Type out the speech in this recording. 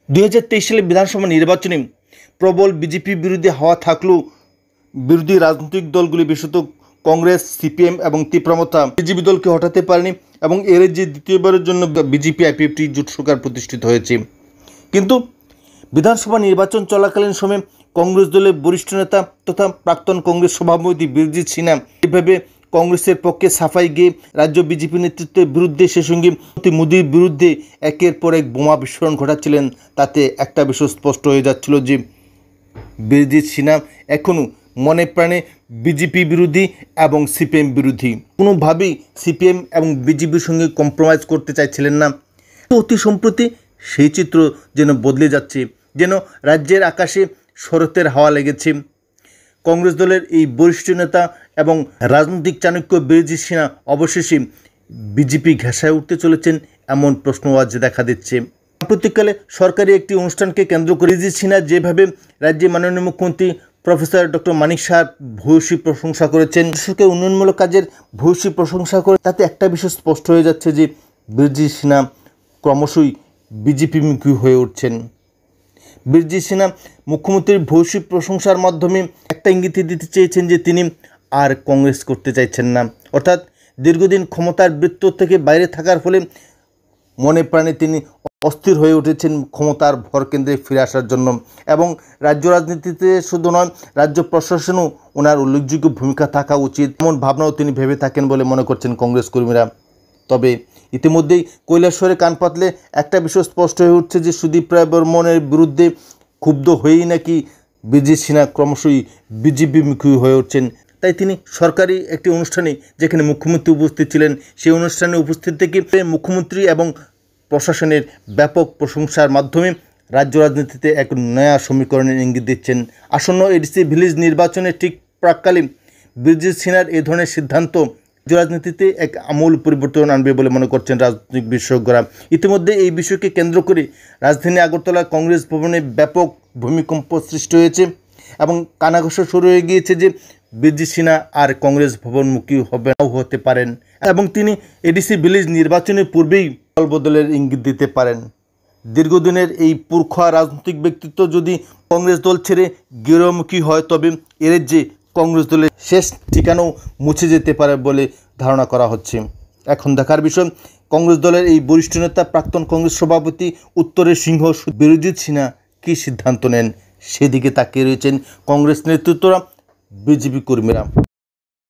2023 সালে বিধানসভা নির্বাচনে প্রবল বিজেপি বিরোধী হাওয়া থাকলেও বিরোধী রাজনৈতিক দলগুলি বিশেষত কংগ্রেস, সিপিএম এবং তীব্রমতা বিজেপি দলকে হটাতে পারেনি এবং এর যে দ্বিতীয়বারের জন্য বিজেপি আইপিএফটি জোট সরকার প্রতিষ্ঠিত হয়েছে। কিন্তু বিধানসভা নির্বাচন চলাকালীন সময়ে কংগ্রেস দলের বরিষ্ঠ নেতা তথা প্রাক্তন কংগ্রেস সভাপতি বীরজিৎ সিনহা এভাবে কংগ্রেসের পক্ষে সাফাই গিয়ে রাজ্য বিজেপি নেতৃত্বের বিরুদ্ধে সে সঙ্গে মোদীর বিরুদ্ধে একের পর এক বোমা বিস্ফোরণ ঘটাচ্ছিলেন। তাতে একটা বিষয় স্পষ্ট হয়ে যাচ্ছিল যে বীরজিৎ সিনহা এখনও মনে প্রাণে বিজেপি বিরোধী এবং সিপিএম বিরোধী, কোনোভাবেই সিপিএম এবং বিজেপির সঙ্গে কম্প্রোমাইজ করতে চাইছিলেন না। অতি সম্প্রতি সেই চিত্র যেন বদলে যাচ্ছে, যেন রাজ্যের আকাশে শরতের হাওয়া লেগেছে। কংগ্রেস দলের এই বরিষ্ঠ নেতা এবং রাজনৈতিক চাণক্য বীরজিৎ সিনহা অবশেষে বিজেপি ঘেঁষায় উঠতে চলেছেন এমন প্রশ্ন আজ দেখা দিচ্ছে। সাম্প্রতিককালে সরকারি একটি অনুষ্ঠানকে কেন্দ্র করে বীরজিৎ সিনহা যেভাবে রাজ্যের মাননীয় মুখ্যমন্ত্রী প্রফেসর ডক্টর মানিক সাহার ভূয়সী প্রশংসা করেছেন, কৃষকের উন্নয়নমূলক কাজের ভূয়সী প্রশংসা করে, তাতে একটা বিষয় স্পষ্ট হয়ে যাচ্ছে যে বীরজিৎ সিনহা ক্রমশই বিজেপিমুখী হয়ে উঠছেন। বীরজিৎ সিনহা মুখ্যমন্ত্রীর ভূয়সী প্রশংসার মাধ্যমে একটা ইঙ্গিত দিতে চেয়েছেন যে তিনি আর কংগ্রেস করতে চাইছেন না, অর্থাৎ দীর্ঘদিন ক্ষমতার বৃত্ত থেকে বাইরে থাকার ফলে মনে প্রাণে তিনি অস্থির হয়ে উঠেছেন ক্ষমতার ভরকেন্দ্রে ফিরে আসার জন্য। এবং রাজ্য রাজনীতিতে শুধু নয়, রাজ্য প্রশাসনেও ওনার উল্লেখযোগ্য ভূমিকা থাকা উচিত, এমন ভাবনাও তিনি ভেবে থাকেন বলে মনে করছেন কংগ্রেস কর্মীরা। তবে ইতিমধ্যেই কৈলাসহরে কান পাতলে একটা বিষয় স্পষ্ট হয়ে উঠছে যে সুদীপ রায় বর্মনের বিরুদ্ধে ক্ষুব্ধ হয়েই নাকি বীরজিৎ সিনহা ক্রমশই বিজেপিমুখী হয়ে উঠছেন। তাই তিনি সরকারি একটি অনুষ্ঠানে, যেখানে মুখ্যমন্ত্রী উপস্থিত ছিলেন, সেই অনুষ্ঠানে উপস্থিত থেকে মুখ্যমন্ত্রী এবং প্রশাসনের ব্যাপক প্রশংসার মাধ্যমে রাজ্য রাজনীতিতে এক নয়া সমীকরণের ইঙ্গিত দিচ্ছেন। আসন্ন এডিসি ভিলেজ নির্বাচনের ঠিক প্রাককালে বীরজিৎ সিনহার এই ধরনের সিদ্ধান্ত রাজ্য রাজনীতিতে এক আমূল পরিবর্তন আনবে বলে মনে করছেন রাজনৈতিক বিশেষজ্ঞরা। ইতিমধ্যে এই বিষয়কে কেন্দ্র করে রাজধানী আগরতলা কংগ্রেস ভবনে ব্যাপক ভূমিকম্প সৃষ্টি হয়েছে এবং কানাঘষা শুরু হয়ে গিয়েছে যে বীরজিৎ সিনহা আর কংগ্রেস ভবনমুখী হতে পারেন এবং তিনি এডিসি ভিলেজ নির্বাচনের পূর্বেই দল বদলের ইঙ্গিত দিতে পারেন। দীর্ঘদিনের এই পুরখা রাজনৈতিক ব্যক্তিত্ব যদি কংগ্রেস দল ছেড়ে গৃহমুখী হয়, তবে এর যে কংগ্রেস দলের শেষ ঠিকানাও মুছে যেতে পারে বলে ধারণা করা হচ্ছে। এখন দেখার বিষয় কংগ্রেস দলের এই বরিষ্ঠ নেতা প্রাক্তন কংগ্রেস সভাপতি উত্তরের সিংহ বীরজিৎ সিনহা কী সিদ্ধান্ত নেন, সেদিকে তাকিয়ে রয়েছেন কংগ্রেস নেতৃত্বরা, বিজেপি কর্মীরা।